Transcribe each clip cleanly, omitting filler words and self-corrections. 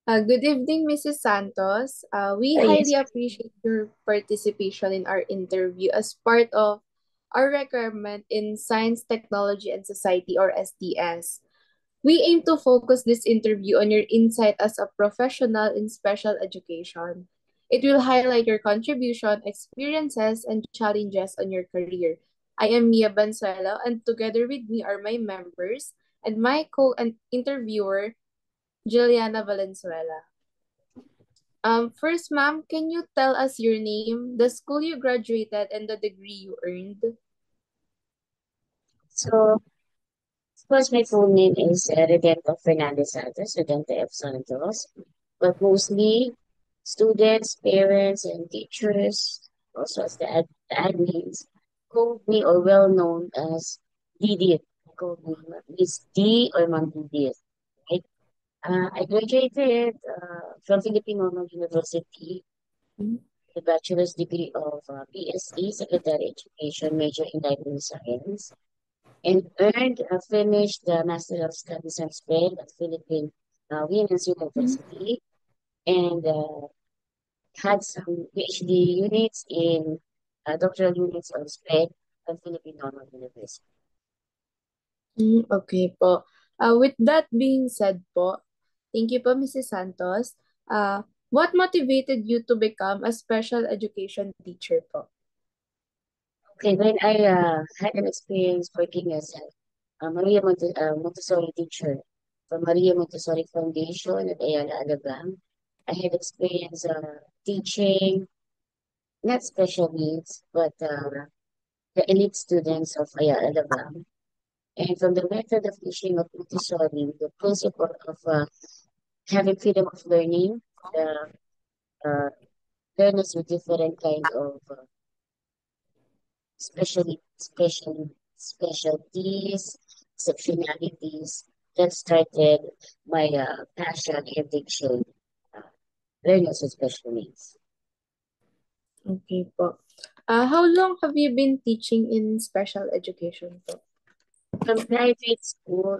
Good evening, Mrs. Santos. We Yes. highly appreciate your participation in our interview as part of our requirement in Science, Technology, and Society, or SDS. We aim to focus this interview on your insight as a professional in special education. It will highlight your contribution, experiences, and challenges on your career. I am Mia Bansuelo, and together with me are my members and my co-interviewer, Juliana Valenzuela. First, ma'am, can you tell us your name, the school you graduated, and the degree you earned? So, of course, my full name is Redento Fernandez Santos, Redento F. Santos. But mostly, students, parents, and teachers, also as the admins, call me or well known as Didi. Call me Miss D or Ma'am Didi. Right? I graduated from Philippine Normal University, the bachelor's degree of BSc, Secretary Education, major in Library Science, and earned finished the Master of Studies on Spain at Philippine Women's University and had some PhD units in doctoral units on Spain at Philippine Normal University. Okay po. With that being said po, thank you po, Mrs. Santos. What motivated you to become a special education teacher po? Okay, when I had an experience working as a Montessori teacher for Maria Montessori Foundation at Ayala, Alabang, I had experience teaching not special needs, but the elite students of Ayala, Alabang. And from the method of teaching of Montessori, the principle of having freedom of learning, the uh, learners with different kind of specialties, exceptionalities, that started my passion in teaching uh, learners with special needs. Okay po. How long have you been teaching in special education po? From private school,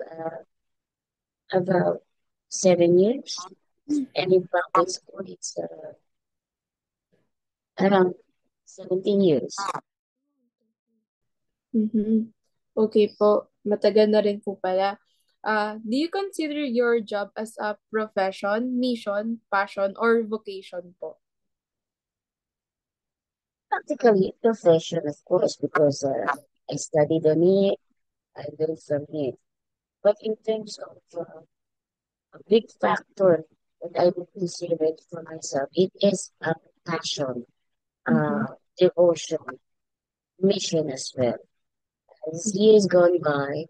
about 7 years, and in public school, it's around 17 years. Mm-hmm. Okay po. Matagal na rin po pala. Do you consider your job as a profession, mission, passion, or vocation po? Practically profession, of course, because I studied on it, I learned from it. But in terms of a big factor that I would consider it for myself, it is a passion, Mm-hmm. devotion, mission as well. As years gone by,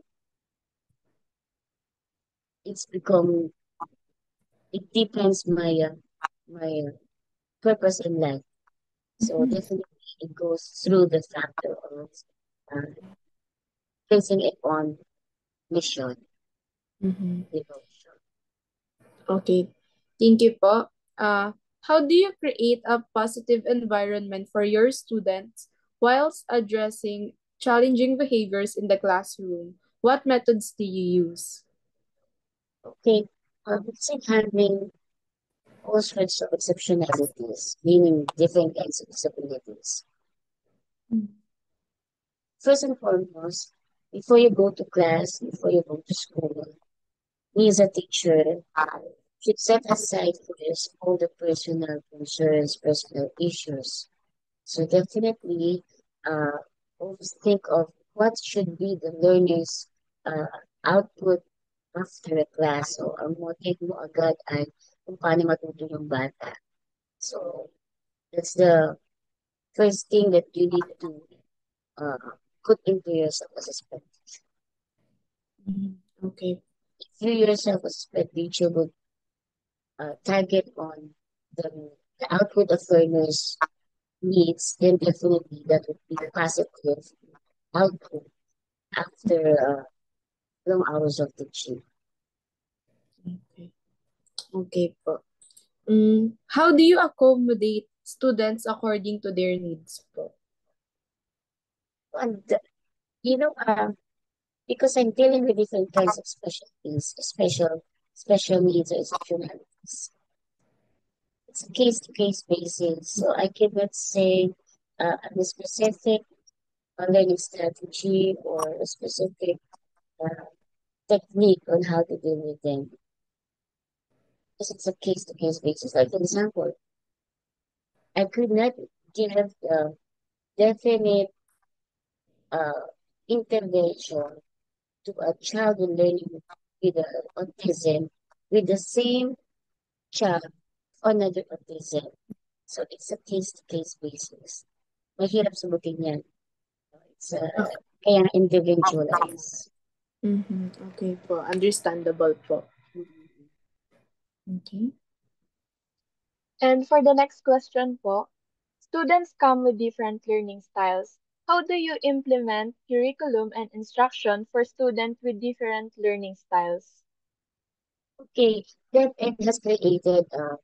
it's become, it deepens my purpose in life. So Mm-hmm. definitely it goes through the factor of uh, placing it on mission, Mm-hmm. devotion. Okay. Thank you po. How do you create a positive environment for your students whilst addressing challenging behaviors in the classroom? What methods do you use? Okay, it's like handling all sorts of exceptionalities, meaning different kinds of disabilities. First and foremost, before you go to class, before you go to school, me as a teacher should set aside first all the personal concerns, personal issues. So definitely, uh, always think of what should be the learner's uh, output after a class. So, ang motive mo agad ay kung paano matuto yung bata. So, that's the first thing that you need to uh, put into yourself as a expectation. Mhm. Okay. If you yourself as a teacher would target on the output of learners' needs, then definitely that would be positive output after long hours of teaching. Okay. Okay po. How do you accommodate students according to their needs po? And you know, because I'm dealing with different kinds of specialties, special needs or exceptionalities. it's a case-to-case basis. So I cannot say a specific learning strategy or a specific uh, technique on how to deal with them. Because it's a case-to-case basis. Like, for example, I could not give the definite uh, intervention to a child who learning with autism with the same child on another autism. So it's a case-to-case basis. Mahirap sagutin yan. It's kaya individualized. Mm-hmm. Okay po. Understandable po. Mhm. Okay. And for the next question po, students come with different learning styles. How do you implement curriculum and instruction for students with different learning styles? Okay, DepEd has created a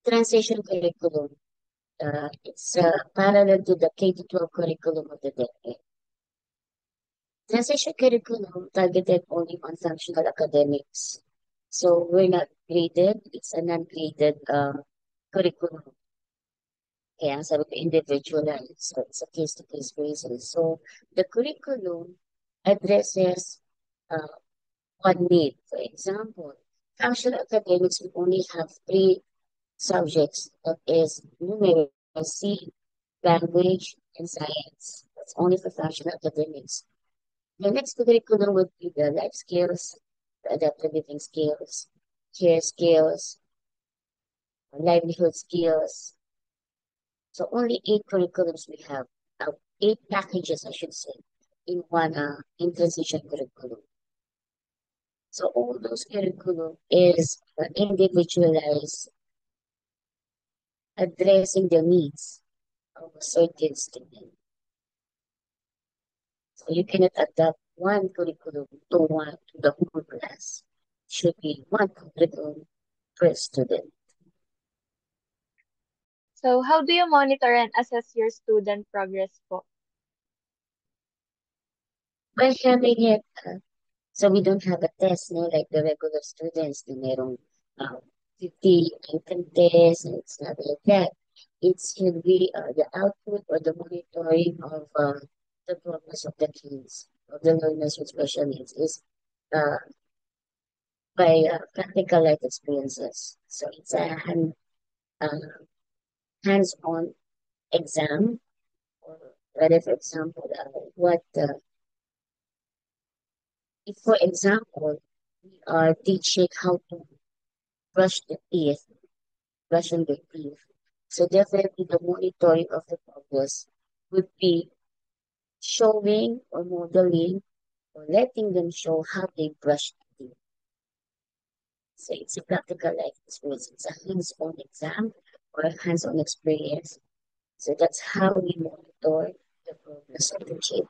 transition curriculum. It's parallel to the K-12 curriculum of the DepEd. Transition curriculum targeted only on functional academics. So we're not graded, it's a non-graded curriculum. Kaya ang sabi ko individualized. So it's a case-to-case basis. So the curriculum addresses uh, one need. For example, functional academics will only have three subjects. That is numeracy, language, and science. That's only for functional academics. The next curriculum would be the life skills, the adaptive living skills, care skills, livelihood skills. So only eight curriculums we have, eight packages, I should say, in one in transition curriculum. So all those curriculum is individualized, addressing the needs of a certain student. So you cannot adapt one curriculum to the whole class. Should be one curriculum per student. So how do you monitor and assess your student progress po? By having it, so we don't have a test, no, like the regular students, na merong 50 item test, and it's not like that. It should be the output or the monitoring of the progress of the kids, of the learners with special needs is uh, by practical life experiences. So it's a uh, hands-on exam, or rather, for example, if, for example, we are teaching how to brush the teeth, brushing the teeth. So definitely the monitoring of the progress would be showing or modeling or letting them show how they brush the teeth. So it's a practical life experience. It's a hands-on exam or a hands-on experience. So that's how we monitor the progress of the kid.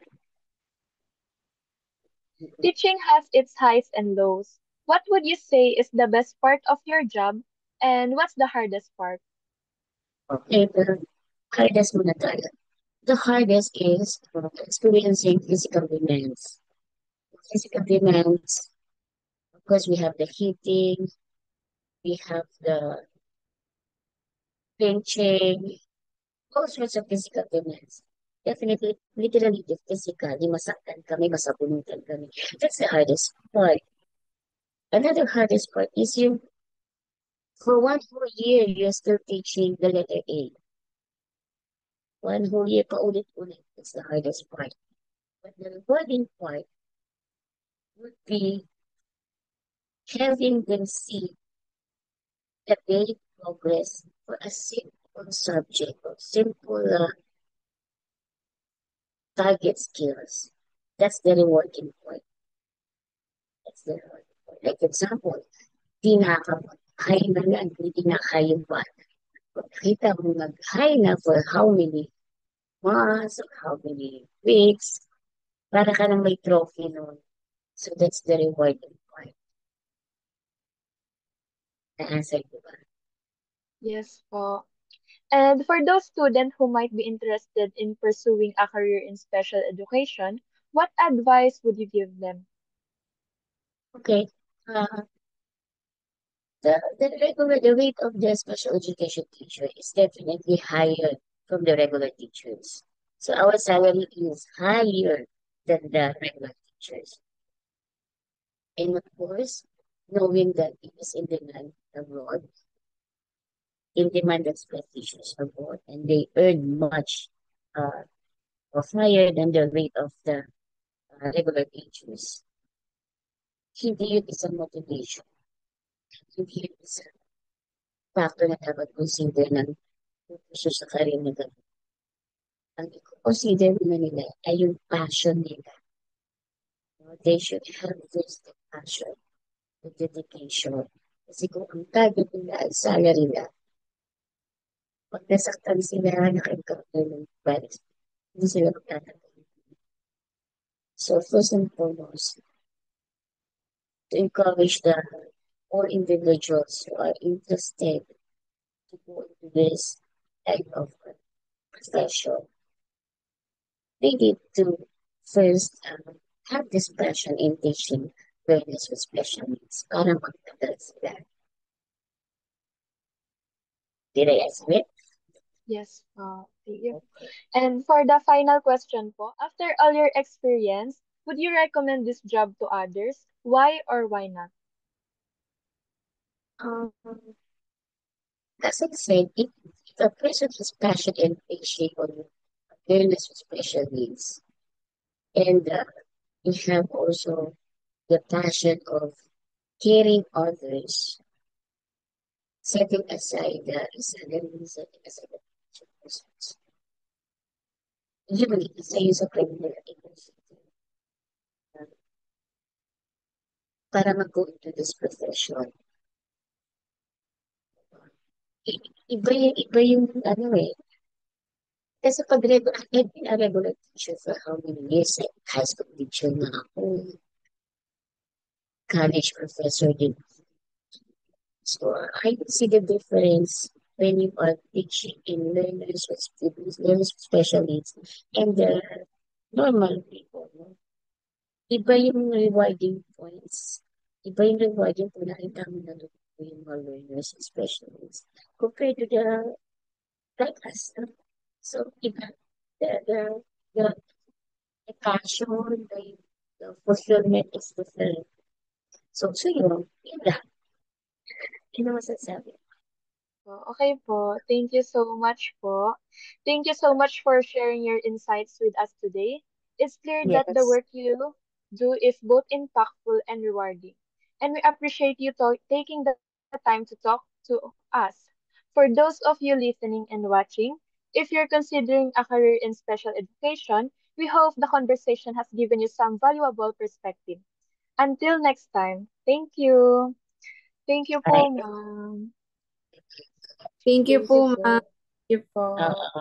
Teaching has its highs and lows. What would you say is the best part of your job and what's the hardest part? Okay, the hardest muna tayo. The hardest is experiencing physical demands. Physical demands, of course, we have the heating, we have the pinching, all sorts of physical demands. Definitely, literally the physical, di masaktan kami, masabunutan kami. That's the hardest part. Another hardest part is for one whole year, you're still teaching the letter A. One whole year, paulit-ulit. That's the hardest part. But the rewarding part would be having them see the daily progress for a simple subject or simple target skills. That's the rewarding part. That's the rewarding part. Like for example, di nakakapag-high na lang, hindi na kaya ba? Kita mo nag-high na for how many months or how many weeks, para ka nang may trophy noon. So that's the rewarding part. Na-answer ko ba? Yes po. And for those students who might be interested in pursuing a career in special education, what advice would you give them? Okay. Uh, The rate of the special education teacher is definitely higher from the regular teachers. So our salary is higher than the regular teachers. And of course, knowing that it is in demand abroad, in demand expectations abroad, and they earn much uh, or higher than the rate of the regular teachers. Hindi yun isang motivation. Hindi yun isang factor na dapat consider ng puso sa karir nila. Ang i-consider na nila ay yung passion nila. They should have this the passion, the dedication. Kasi kung ang target nila ay salary na, pag nasaktan sila, naka-encounter ng virus, hindi sila magtatanggap. So first and foremost, to encourage the all individuals who are interested to go into this type of profession, they need to first have this passion in teaching learners with special needs para magtagal sila. Did I answer it? Yes po. Thank you. Okay. And for the final question po, after all your experience, would you recommend this job to others? Why or why not? Um, as I said, if a person has passion in teaching on learners with special needs, and we have also the passion of caring others, setting aside the salary, setting aside the persons. Usually, isa yun sa primary agency para mag-go into this profession. Iba yung ano eh. Kasi pag I've been a regular teacher for how many years? Like, high school teacher na ako. College professor din. So, I see the difference when you are teaching in learners with students, learners with special needs, and the normal people. No? Iba yung rewarding points. Iba yung rewarding kung nakita mo na yung mga learners with special needs compared to the like us. No? So, iba. The, the, the passion, the fulfillment is different. So yun lang. Yun ang masasabi. Okay po. Thank you so much po. Thank you so much for sharing your insights with us today. It's clear that the Yes. work you do is both impactful and rewarding. And we appreciate you taking the time to talk to us. For those of you listening and watching, if you're considering a career in special education, we hope the conversation has given you some valuable perspective. Until next time, thank you. Thank you po, Right. ma'am. Thank you Thank you po, ma'am. po. Thank you po. Oo.